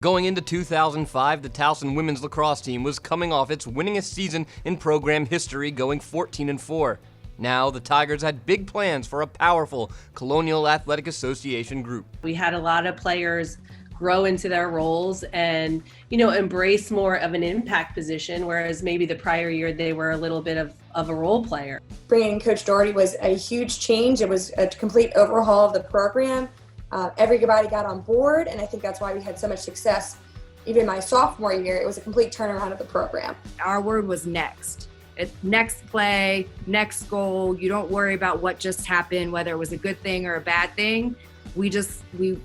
Going into 2005, the Towson women's lacrosse team was coming off its winningest season in program history, going 14-4. Now, the Tigers had big plans for a powerful Colonial Athletic Association group. We had a lot of players grow into their roles and, embrace more of an impact position, whereas maybe the prior year they were a little bit of a role player. Bringing in Coach Doherty was a huge change. It was a complete overhaul of the program. Everybody got on board, and I think that's why we had so much success. Even my sophomore year, it was a complete turnaround of the program. Our word was next. It's next play, next goal. You don't worry about what just happened, whether it was a good thing or a bad thing. We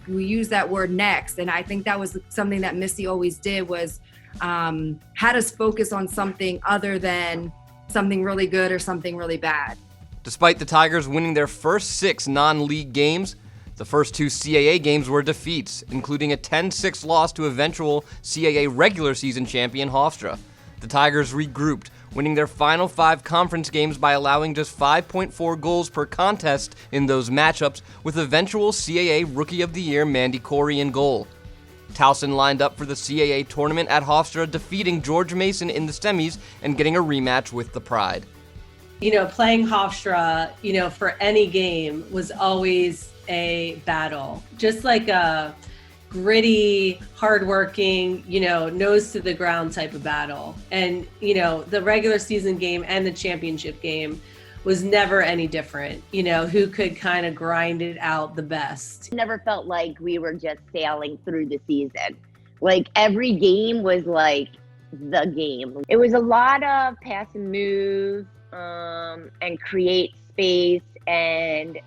use that word next, and I think that was something that Missy always did, was had us focus on something other than something really good or something really bad. Despite the Tigers winning their first 6 non-league games, the first 2 CAA games were defeats, including a 10-6 loss to eventual CAA regular season champion Hofstra. The Tigers regrouped, winning their final 5 conference games by allowing just 5.4 goals per contest in those matchups, with eventual CAA Rookie of the Year Mandy Corey in goal. Towson lined up for the CAA tournament at Hofstra, defeating George Mason in the semis and getting a rematch with the Pride. Playing Hofstra, for any game was always a battle. Just like a gritty, hardworking, nose to the ground type of battle. And, the regular season game and the championship game was never any different. Who could kind of grind it out the best. Never felt like we were just sailing through the season. Like every game was like the game. It was a lot of pass and move, and create space and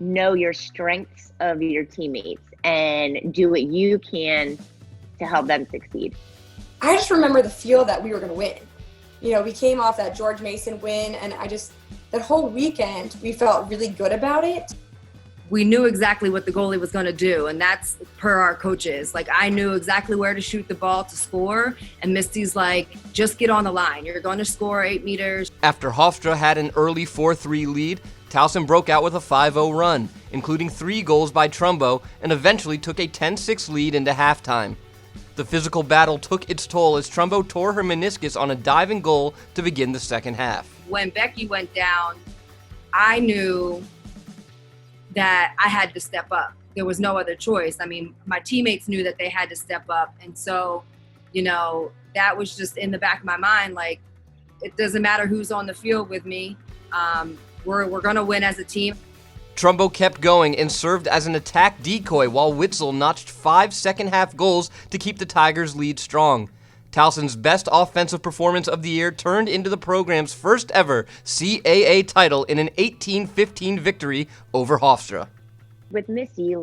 know your strengths of your teammates and do what you can to help them succeed. I just remember the feel that we were going to win. We came off that George Mason win, and that whole weekend, we felt really good about it. We knew exactly what the goalie was going to do, and that's per our coaches. Like, I knew exactly where to shoot the ball to score, and Misty's like, just get on the line. You're going to score 8 meters. After Hofstra had an early 4-3 lead, Towson broke out with a 5-0 run, including 3 goals by Trumbo, and eventually took a 10-6 lead into halftime. The physical battle took its toll as Trumbo tore her meniscus on a diving goal to begin the second half. When Becky went down, I knew that I had to step up. There was no other choice. I mean, my teammates knew that they had to step up. And so, that was just in the back of my mind. Like, it doesn't matter who's on the field with me. We're going to win as a team. Trumbo kept going and served as an attack decoy while Witzel notched 5 second-half goals to keep the Tigers' lead strong. Towson's best offensive performance of the year turned into the program's first ever CAA title in an 18-15 victory over Hofstra. With Missy,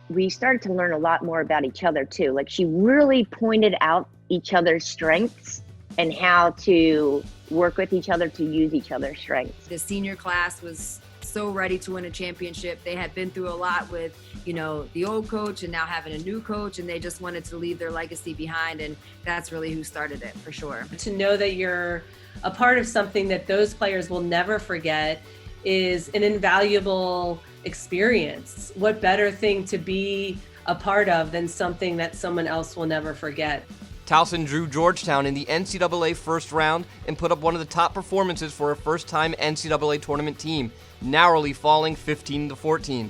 we started to learn a lot more about each other too. Like, she really pointed out each other's strengths and how to work with each other to use each other's strengths. The senior class was so ready to win a championship. They had been through a lot with, the old coach and now having a new coach, and they just wanted to leave their legacy behind, and that's really who started it, for sure. To know that you're a part of something that those players will never forget is an invaluable experience. What better thing to be a part of than something that someone else will never forget? Towson drew Georgetown in the NCAA first round and put up one of the top performances for a first-time NCAA tournament team, narrowly falling 15-14.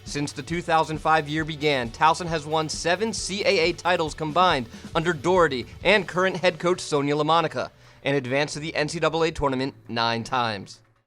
Since the 2005 year began, Towson has won 7 CAA titles combined under Doherty and current head coach Sonia LaMonica, and advanced to the NCAA tournament 9 times.